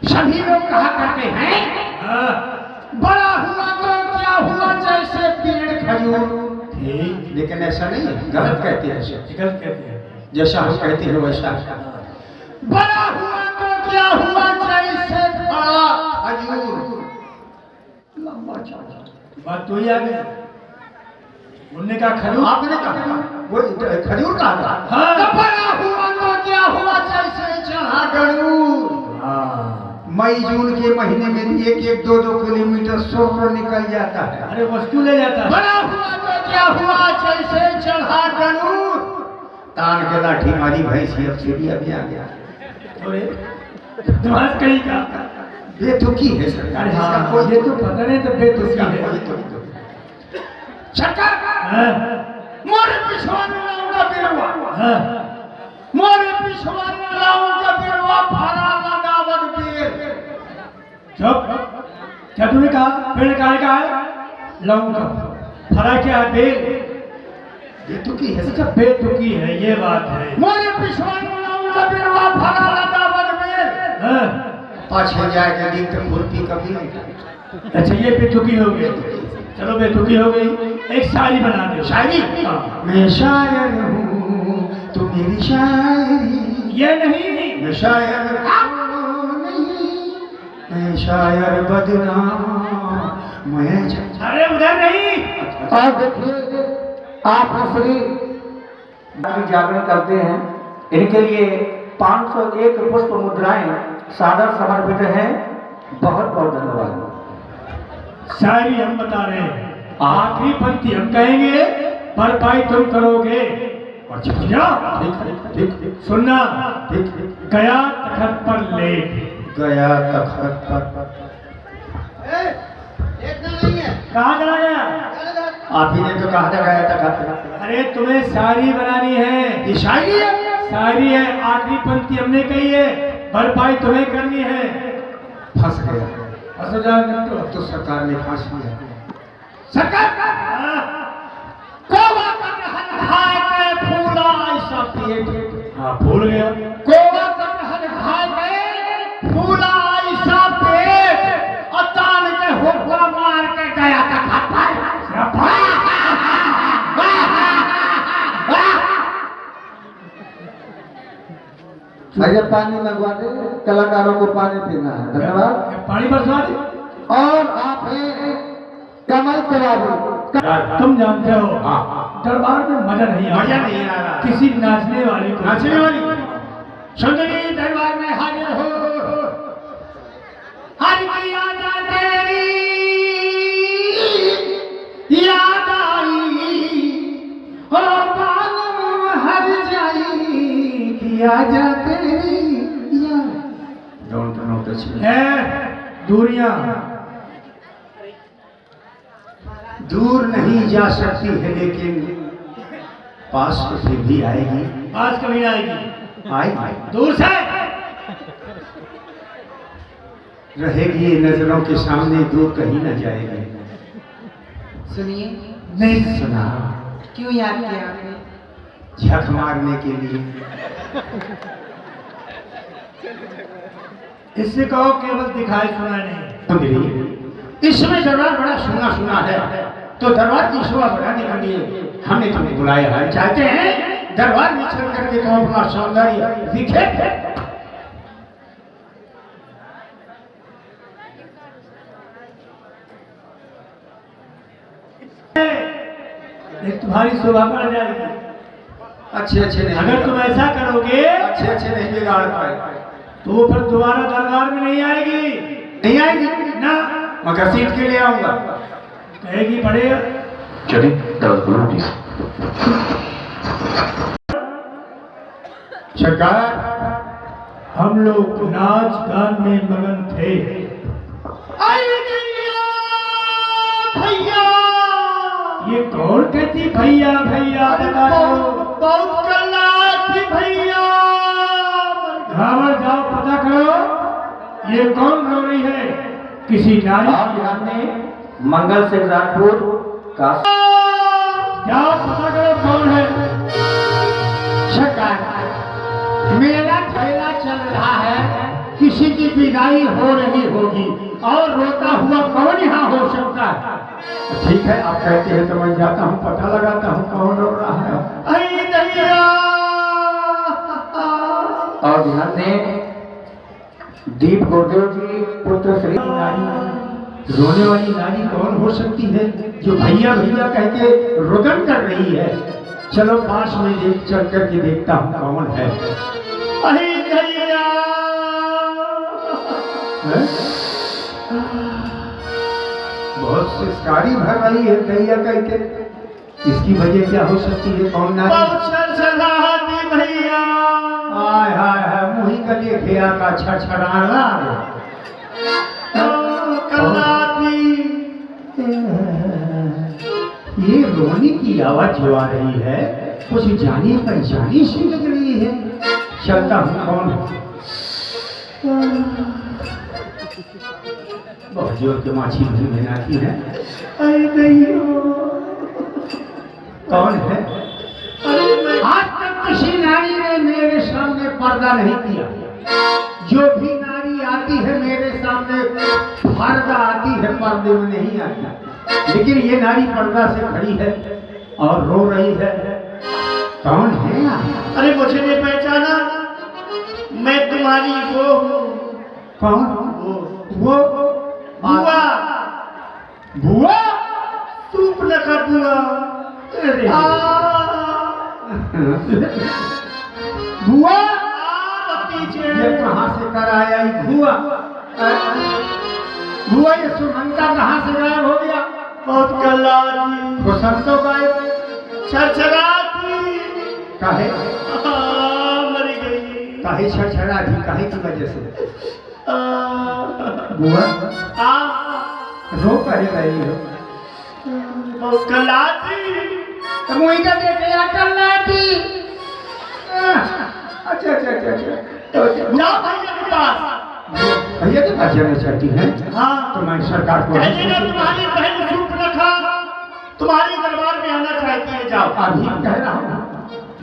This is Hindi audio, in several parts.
सभी लोग कहा करते हैं बड़ा हुआ तो क्या हुआ जैसे पेड़ खजूर। ठीक, लेकिन ऐसा नहीं है, गलत कहते हैं ऐसे। गलत कहते हैं। जैसा हम कहते हैं वैसा। बड़ा हुआ तो क्या हुआ जैसे खड़ा खजूर। लंबा चौड़ा बात तो ही आ गई। उनने कहा खजूर, आपने कहा वो खजूर कहा था। हाँ। तो बड़ा हुआ तो क्या हुआ जैसे चढ़ा गरूर। हाँ। मई जून के महीने में एक एक दो दो किलोमीटर शोर निकल जाता है। अरे वस्तु ले जाता है। बड़ा हुआ तो क्या हुआ जैसे चढ़ा गरूर। तान के लाठी मारी भैंसी अब सीढ़ी अभी आ गया। अरे तुम्हारा कहीं का बेतुकी है सरकार। हाँ, इसका कोई ये तो पता नहीं तो बेतुकी है। सरकार हाँ, मोरे पिछवाने लाऊंगा बिरवा। हाँ, मोरे पिछवाने लाऊंगा बिरवा भाड़ा लगावत बेर। चुप। क्या तूने कहा? पेड़ का है लाऊंगा। फरा क्या है? बेल। बेतुकी है अच्छा बेतुकी है, ये बात है। मोरे पिछवाने लाऊंगा बिरवा भाड़ा लगावत बेर। हाँ, पाछे जाके दिन तक खुरपी कभी नहीं। अच्छा ये बेतुकी हो गई। चलो बेतुकी हो गई, एक शायरी बना दो। शायरी? हाँ। मैं शायर हूँ तो मेरी शायरी। ये नहीं। मैं शायर नहीं, मैं शायर बदनाम मैं। अरे उधर नहीं। और देखिए आप श्री जागरण करते हैं, इनके लिए 501 पुष्प मुद्राएं सादर समर्पित हैं। बहुत बहुत धन्यवाद। शायरी हम बता रहे हैं, आखिरी पंक्ति हम कहेंगे, भरपाई तुम करोगे। सुनना। गया तखत पर लेट। गया तखत पर। कहाँ चला गया? आप ही ने तो कहा था गया तखत पर। अरे तुम्हें शायरी बनानी है। ये शायरी है? शायरी है, आखिरी पंक्ति हमने कही है, भरपाई तुम्हें करनी है। फंस गया। अब तो सरकार ने फांस लिया। सरकार कोवा का रहन खाए के फूला ऐसा पेट। हाँ भूल गया। कोवा का रहन खाए के फूला ऐसा पेट। अतान के हुक्का मार के गया तखत पर। भैया पानी मंगवा दे, कलाकारों को पानी पीना है। धन्यवाद। पानी बरसा दे। और आप हैं कमल तिवारी। तुम जानते हो हाँ। दरबार में मजा नहीं आता। मजा नहीं आ रहा। किसी नाचने वाली को। नाचने वाली सुंदरी दरबार में हाजिर हो। हर की याद तेरी याद आई हो बालों हर जाई किया जा तेरी याद। डोंट नो टच है दूरियां दूर नहीं जा सकती है लेकिन पास तो फिर भी आएगी। पास कभी ना आएगी। आएगी दूर से रहेगी ये नजरों के सामने, दूर कहीं न जाएगी। सुनिए, नहीं सुना क्यों याद किया आपने? झक मारने के लिए। इससे कहो केवल दिखाई सुना नहीं। सुंदरी इसमें दरबार बड़ा सुना सुना है, तो दरबार की शोभा बढ़ाने के लिए हमने तुम्हें बुलाया है। चाहते हैं दरबार में चल करके तुम अपना सौंदर्य दिखे। एक तुम्हारी शोभा बढ़ जाएगी। अच्छे अच्छे नहीं अगर तुम ऐसा करोगे अच्छे अच्छे नहीं बिगाड़ पाए तो फिर दोबारा दरबार में नहीं आएगी। नहीं आएगी ना मगर सीट के लिए आऊंगा। कहेगी पड़ेगा। सरकार हम लोग नाच गान में मगन थे। भैया ये कौन कहती भैया भैया बता दो। बहुत कला थी भैया। घावर जाओ पता करो ये कौन रो रही है। किसी नारी आप जानते मंगल सिंह राठौर का जाओ पता करो कौन है। सरकार मेला ठेला चल रहा है किसी की विदाई हो रही होगी और रोता हुआ कौन यहाँ हो सकता है? ठीक है, आप कहते हैं तो मैं जाता हूँ, पता लगाता हूँ कौन रो रहा है। अरे दैया! और ध्यान दें, दीप गुरुदेव जी पुत्र श्री रोने वाली नारी कौन हो सकती है जो भैया भैया कह के रुदन कर रही है? चलो पास में चल करके देखता हूँ कौन है। अरे दैया! बहुत सिस्कारी भर रही है दैया कह के। इसकी वजह क्या हो सकती है? कौन नारी? भैया हाय हाय हाय, मुही का देखिया का छड़छड़ाना ये रोने की आवाज जो आ रही है कुछ जानी पहचानी सी लग रही है। चलता हूँ कौन है। बहुत जोर के माछी भी बनाती है। अरे नहीं, कौन है? आज तक किसी नारी ने मेरे सामने पर्दा नहीं किया। जो भी नारी आती है मेरे सामने पर्दा आती है, पर्दे में नहीं आती। लेकिन ये नारी पर्दा से खड़ी है और रो रही है। कौन है? अरे मुझे नहीं पहचाना? मैं तुम्हारी वो हूँ। कौन? वो बुआ। बुआ? सूप लगा बुआ। बुआ? भतीजे। ये कहाँ से कर आया ये बुआ? बुआ, ये सुमंता कहाँ से गायब हो गया? बहुत कल्ला थी। खुशम तो गायब। छरछरा थी। काहे? मर गई। काहे छरछरा थी? काहे की वजह से? बुआ रो कहे रही हो? बहुत कल्ला थी। तो मुझे का देखे या कल्ला थी? अच्छा अच्छा अच्छा अच्छा। तो जाओ भैया के पास। भैया के पास जाना चाहती हैं? हाँ। तो मैं सरकार को कह देना तुम्हारी बहन सूप रखा तुम्हारे दरबार में आना चाहती है। जाओ। अभी कह रहा हूँ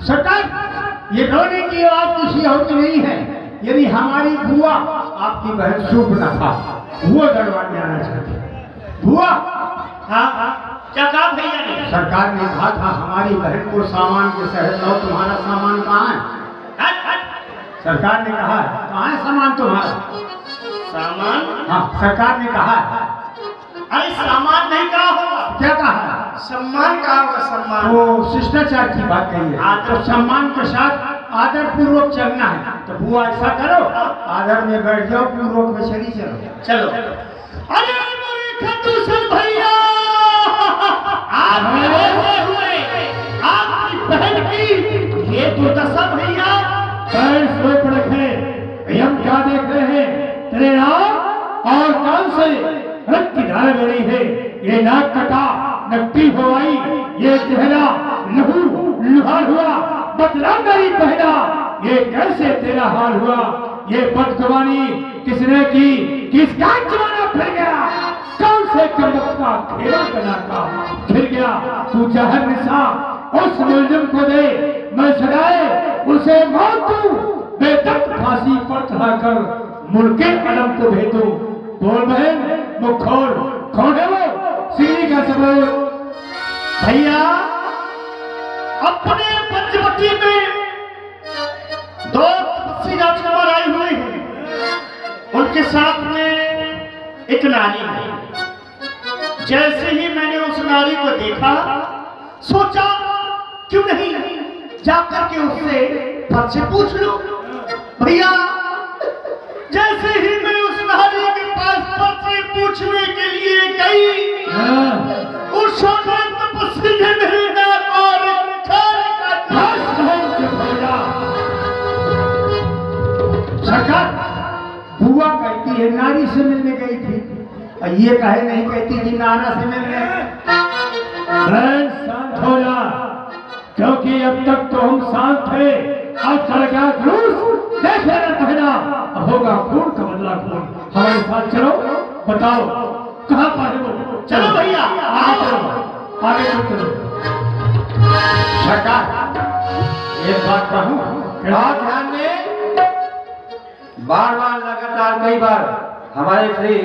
सरकार, ये रोने की आवाज किसी और की नहीं है। यदि हमारी बुआ आपकी बहन सूप न खा, वो दरबार में आना चाहती है। बुआ? हाँ, क्या कहा भैया ने? सरकार ने कहा था हमारी बहन को सामान के शहर लाओ। तुम्हारा सामान कहाँ है? सरकार ने कहा है। कहाँ है सामान तुम्हारा? सामान? हाँ, सरकार ने कहा है। अरे सामान नहीं कहा होगा। क्या कहा है? सम्मान कहा होगा। सम्मान। वो शिष्टाचार की बात कही है। तो सम्मान के साथ आदर पूर्वक चलना है। तो बुआ ऐसा करो, आदर में बैठ जाओ, पूर्वक में चली चलो। चलो। अरे मेरे खतूसन भैया, आप हुए आपकी बहन की ये दुर्दशा भैया। पैर सोच रखे, हम क्या देख रहे हैं? तेरे नाक और कान से रक्त की धारा बह रही है। ये नाक कटा, नकटी होवाई, ये चेहरा लहू लुहार हुआ। बतला मेरी बहना, ये कैसे तेरा हाल हुआ? ये बदगुमानी किसने की? किसका जमाना फिर गया? कौन से कमबख्त का खेला बना का फिर गया? तू जहर निशा उस मुलजिम को दे, मैं सजाए उसे मौत दूं। बेतक फांसी पर चढ़ाकर मुल्के कलम को भेजूं। बोल बहन, मुख खोल, कौन है वो? सीढ़ी का सबूत। भैया, अपने पंचवटी में दो तपस्वी राजकुमार आए हुए हैं। उनके साथ में एक नारी है। जैसे ही मैंने उस नारी को देखा, सोचा क्यों नहीं जाकर के उससे परिचय पूछ लूं। भैया, जैसे ही मैं उस नारी के पास परिचय पूछने के लिए गई, उस छोटे तपस्वी ने मेरे नाक और सरकार, बुआ कहती है नारी से मिलने गई थी, और ये कहे नहीं कहती कि नारा से मिलने। बहन शांत हो जा, क्योंकि अब तक तो हम शांत थे। अब चल गया जुलूस, देख लेना बहना, अब होगा खून का बदला खून। हमारे साथ चलो, बताओ कहाँ पर है वो? चलो भैया, आगे चलो, आगे चलो। सरकार, एक बात कहूँ, क्या ध्यान में? बार बार लगातार कई बार हमारे श्री